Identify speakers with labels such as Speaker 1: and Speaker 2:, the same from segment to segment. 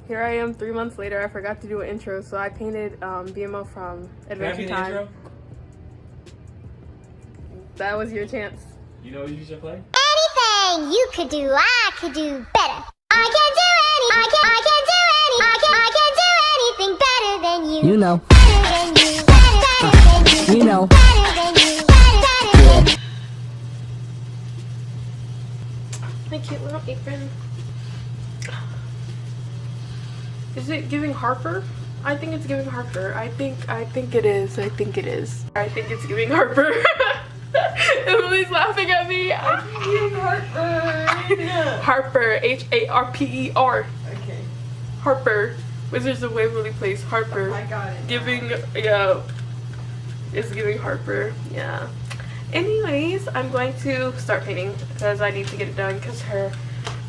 Speaker 1: Here I am 3 months later. I forgot to do an intro, so I painted BMO from Adventure Time.
Speaker 2: Intro?
Speaker 1: That was your chance.
Speaker 2: You know what you should play?
Speaker 3: Anything you could do, I could do better. I can do anything better than you.
Speaker 4: You know.
Speaker 3: Better than you. Better than you.
Speaker 4: You know.
Speaker 3: Better than you. Better than you.
Speaker 1: My cute little apron. Is it giving Harper? I think it's giving Harper. I think it is. I think it's giving Harper. Emily's laughing at me. I'm giving Harper. Harper. Harper.
Speaker 5: Okay.
Speaker 1: Harper. Wizards of Waverly Place. Harper.
Speaker 5: I got it.
Speaker 1: Giving, yeah. It's giving Harper. Yeah. Anyways, I'm going to start painting because I need to get it done because her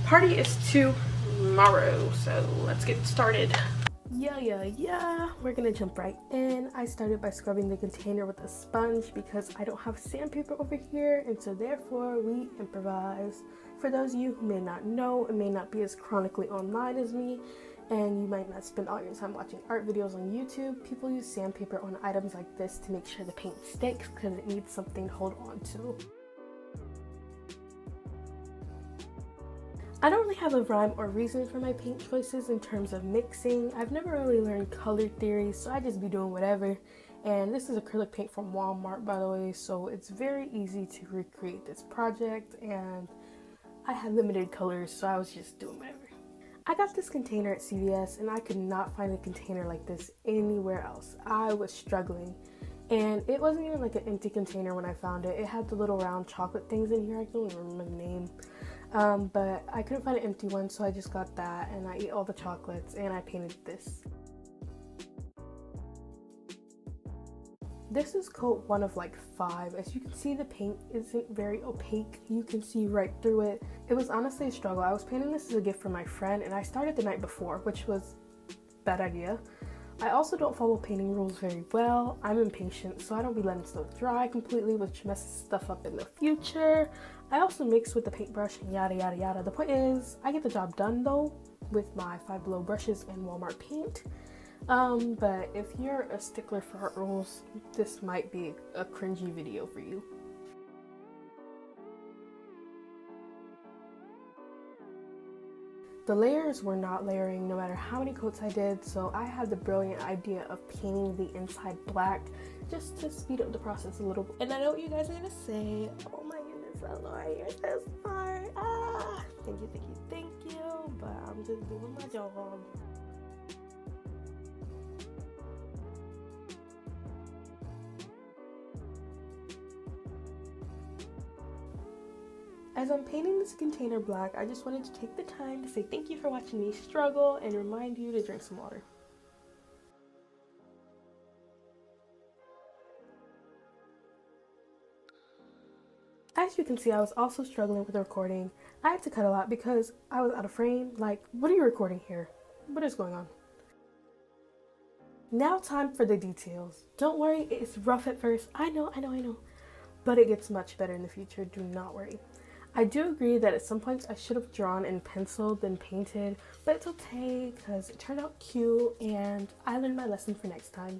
Speaker 1: party is tomorrow. So let's get started. Yeah. We're gonna jump right in. I started by scrubbing the container with a sponge because I don't have sandpaper over here, and so therefore we improvise. For those of you who may not know and may not be as chronically online as me, and you might not spend all your time watching art videos on YouTube, people use sandpaper on items like this to make sure the paint sticks because it needs something to hold on to. I don't really have a rhyme or reason for my paint choices in terms of mixing. I've never really learned color theory, so I just be doing whatever. And this is acrylic paint from Walmart, by the way, so it's very easy to recreate this project, and I had limited colors, so I was just doing whatever. I got this container at CVS, and I could not find a container like this anywhere else. I was struggling. And it wasn't even like an empty container when I found it. It had the little round chocolate things in here. I don't even remember the name. But I couldn't find an empty one, so I just got that, and I ate all the chocolates, and I painted this. This is coat 1 of like 5. As you can see, the paint isn't very opaque. You can see right through it. It was honestly a struggle. I was painting this as a gift for my friend, and I started the night before, which was a bad idea. I also don't follow painting rules very well. I'm impatient, so I don't be letting stuff dry completely, which messes stuff up in the future. I also mix with the paintbrush and yada yada yada. The point is, I get the job done though with my Five Below brushes and Walmart paint. But if you're a stickler for art rules, this might be a cringy video for you. The layers were not layering no matter how many coats I did, so I had the brilliant idea of painting the inside black just to speed up the process a little bit. And I know what you guys are gonna say, oh my goodness, Elora, you're so smart. Thank you, but I'm just doing my job. As I'm painting this container black, I just wanted to take the time to say thank you for watching me struggle and remind you to drink some water. As you can see, I was also struggling with the recording. I had to cut a lot because I was out of frame. Like, what are you recording here? What is going on? Now time for the details. Don't worry, it's rough at first. I know. But it gets much better in the future, do not worry. I do agree that at some points I should have drawn in pencil than painted, but it's okay because it turned out cute and I learned my lesson for next time.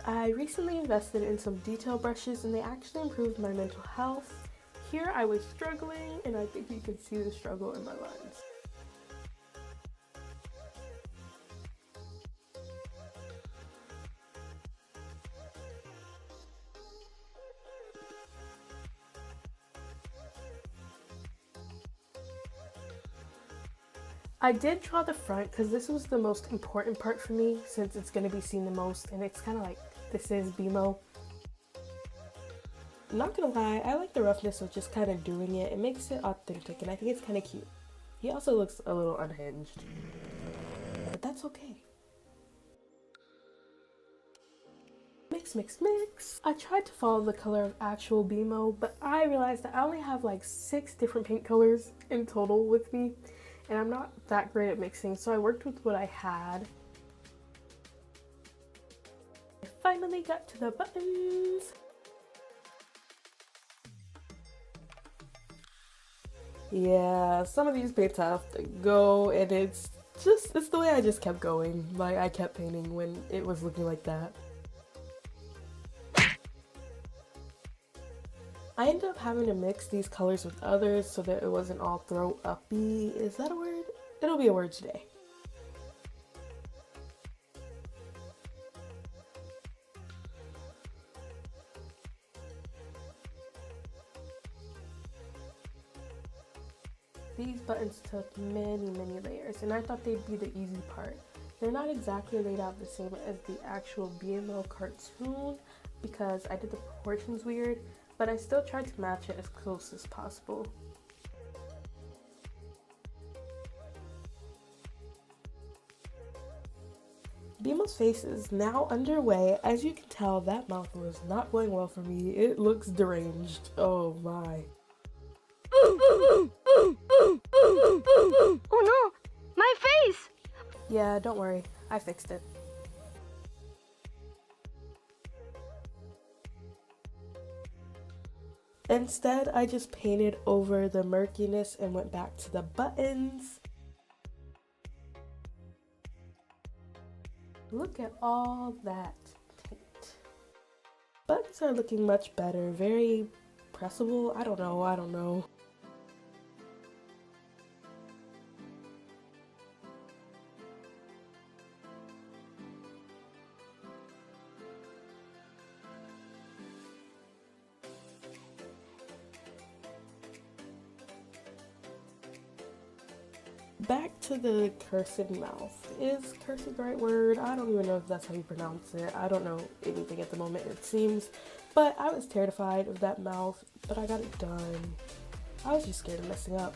Speaker 1: I recently invested in some detail brushes and they actually improved my mental health. Here I was struggling and I think you can see the struggle in my lines. I did draw the front because this was the most important part for me since it's going to be seen the most, and it's kind of like, this is BMO. Not gonna lie, I like the roughness of just kind of doing it. It makes it authentic and I think it's kind of cute. He also looks a little unhinged, but that's okay. Mix. I tried to follow the color of actual BMO, but I realized that I only have like 6 different paint colors in total with me. And I'm not that great at mixing, so I worked with what I had. I finally got to the buttons. Yeah, some of these paints have to go, and it's the way I just kept going. Like, I kept painting when it was looking like that. I ended up having to mix these colors with others so that it wasn't all throw uppy. Is that a word? It'll be a word today. These buttons took many layers, and I thought they'd be the easy part. They're not exactly laid out the same as the actual BMO cartoon because I did the proportions weird, but I still tried to match it as close as possible. BMO's face is now underway. As you can tell, that mouth was not going well for me. It looks deranged. Oh my.
Speaker 3: Oh no, my face!
Speaker 1: Yeah, don't worry. I fixed it. Instead, I just painted over the murkiness and went back to the buttons. Look at all that paint. Buttons are looking much better, very pressable. I don't know. Back to the cursive mouth. Is cursive the right word? I don't even know if that's how you pronounce it. I don't know anything at the moment, it seems. But I was terrified of that mouth, but I got it done. I was just scared of messing up.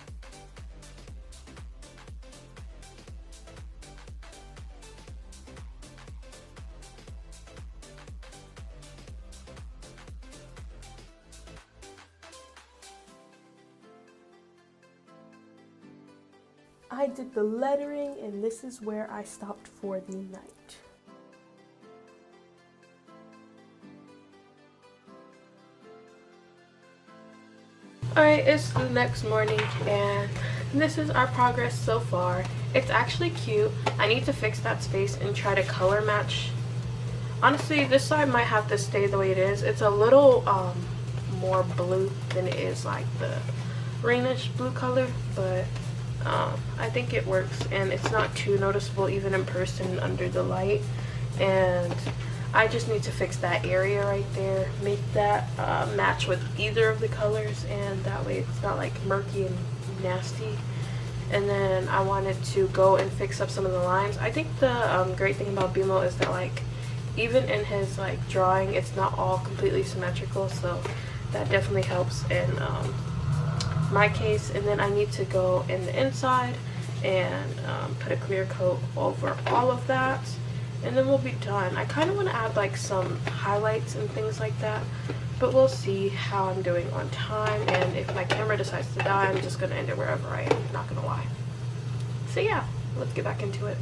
Speaker 1: I did the lettering, and this is where I stopped for the night. Alright, it's the next morning, and this is our progress so far. It's actually cute. I need to fix that space and try to color match. Honestly, this side might have to stay the way it is. It's a little more blue than it is like the greenish blue color, but I think it works, and it's not too noticeable even in person under the light. And I just need to fix that area right there, make that match with either of the colors, and that way it's not like murky and nasty. And then I wanted to go and fix up some of the lines. I think the great thing about BMO is that like even in his like drawing, it's not all completely symmetrical, so that definitely helps in my case. And then I need to go in the inside and put a clear coat over all of that, and then we'll be done. I kind of want to add like some highlights and things like that, but we'll see how I'm doing on time, and if my camera decides to die, I'm just gonna end it wherever I am, not gonna lie. So yeah, let's get back into it.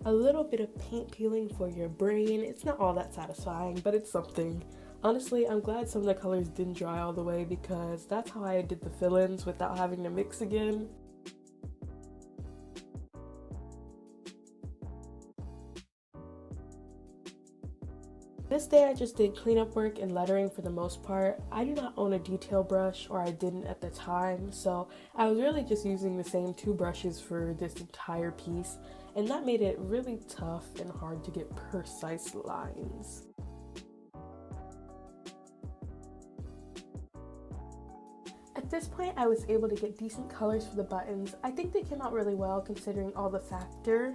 Speaker 1: A little bit of paint peeling for your brain. It's not all that satisfying, but it's something. Honestly, I'm glad some of the colors didn't dry all the way because that's how I did the fill-ins without having to mix again. This day I just did cleanup work and lettering for the most part. I do not own a detail brush, or I didn't at the time, so I was really just using the same two brushes for this entire piece, and that made it really tough and hard to get precise lines. At this point, I was able to get decent colors for the buttons. I think they came out really well considering all the factors.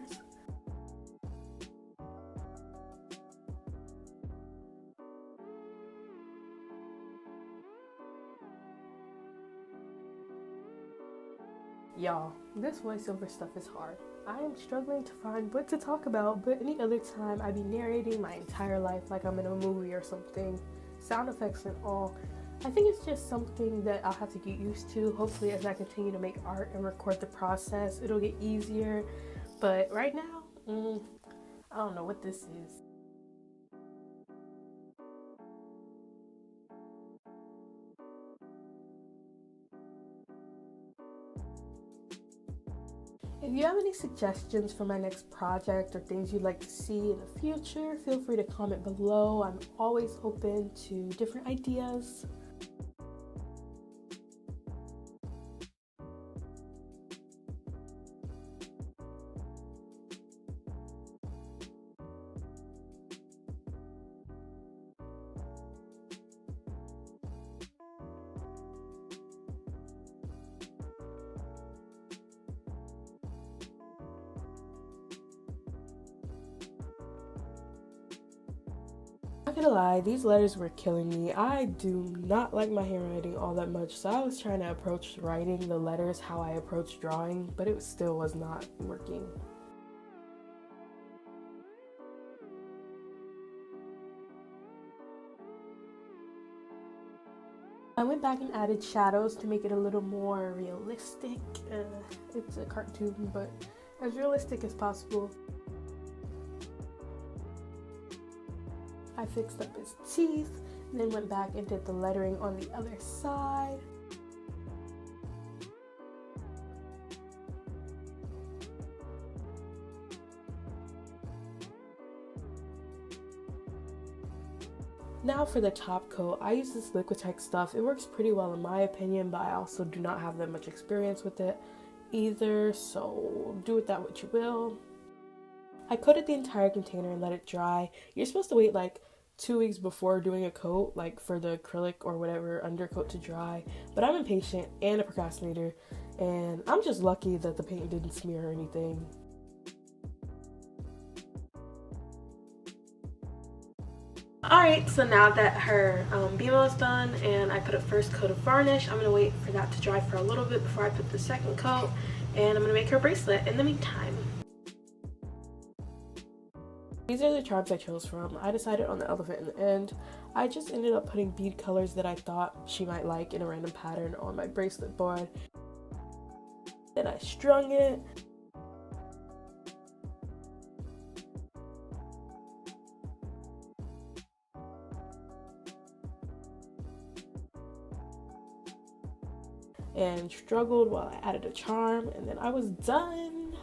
Speaker 1: Y'all, this voiceover stuff is hard. I am struggling to find what to talk about, but any other time I'd be narrating my entire life like I'm in a movie or something, sound effects and all. I think it's just something that I'll have to get used to. Hopefully as I continue to make art and record the process, it'll get easier. But right now, I don't know what this is. If you have any suggestions for my next project or things you'd like to see in the future, feel free to comment below. I'm always open to different ideas. Not gonna lie, these letters were killing me. I do not like my handwriting all that much, so I was trying to approach writing the letters how I approach drawing, but it still was not working. I went back and added shadows to make it a little more realistic. It's a cartoon, but as realistic as possible. I fixed up his teeth, and then went back and did the lettering on the other side. Now for the top coat, I use this Liquitex stuff. It works pretty well in my opinion, but I also do not have that much experience with it either, so do with that what you will. I coated the entire container and let it dry. You're supposed to wait like 2 weeks before doing a coat, like for the acrylic or whatever undercoat to dry, but I'm impatient and a procrastinator, and I'm just lucky that the paint didn't smear or anything. Alright, so now that her BMO is done and I put a first coat of varnish, I'm going to wait for that to dry for a little bit before I put the second coat, and I'm going to make her bracelet in the meantime. These are the charms I chose from. I decided on the elephant in the end. I just ended up putting bead colors that I thought she might like in a random pattern on my bracelet board. Then I strung it. And struggled while I added a charm, and then I was done.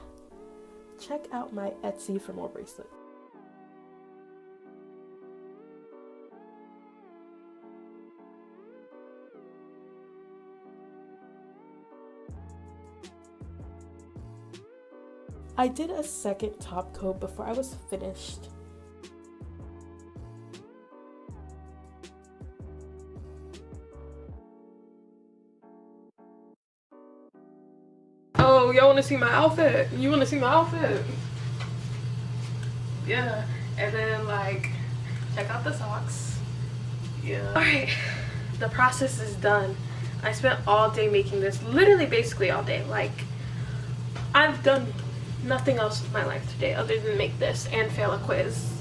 Speaker 1: Check out my Etsy for more bracelets. I did a second top coat before I was finished. Oh, y'all want to see my outfit? You want to see my outfit? Yeah. And then like, check out the socks. Yeah. Alright, the process is done. I spent all day making this, literally basically all day. Like, I've done nothing else with my life today other than make this and fail a quiz.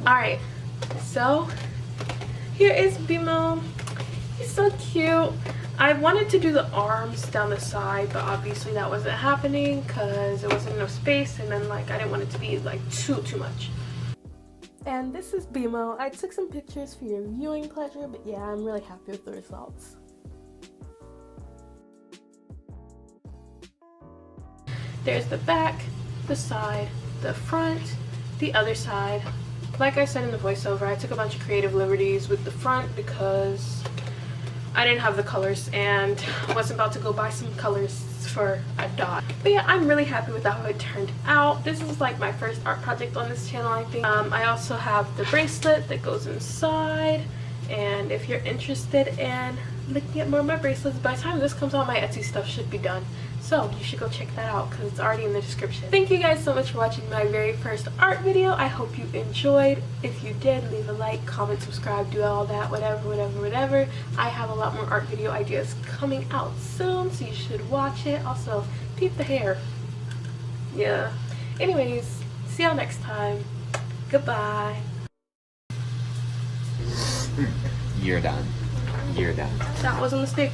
Speaker 1: Alright, so here is BMO. He's so cute. I wanted to do the arms down the side, but obviously that wasn't happening because there wasn't enough space, and then like I didn't want it to be like too much. And this is BMO. I took some pictures for your viewing pleasure, but yeah, I'm really happy with the results. There's the back, the side, the front, the other side. Like I said in the voiceover, I took a bunch of creative liberties with the front because I didn't have the colors and wasn't about to go buy some colors for a dot. But yeah, I'm really happy with how it turned out. This is like my first art project on this channel, I think. I also have the bracelet that goes inside, and if you're interested in looking at more of my bracelets, by the time this comes out, my Etsy stuff should be done. So you should go check that out because it's already in the description. Thank you guys so much for watching my very first art video. I hope you enjoyed. If you did, leave a like, comment, subscribe, do all that, whatever. I have a lot more art video ideas coming out soon, so you should watch it. Also, peep the hair. Yeah. Anyways, see y'all next time. Goodbye.
Speaker 2: You're done. You're done.
Speaker 1: That was a mistake.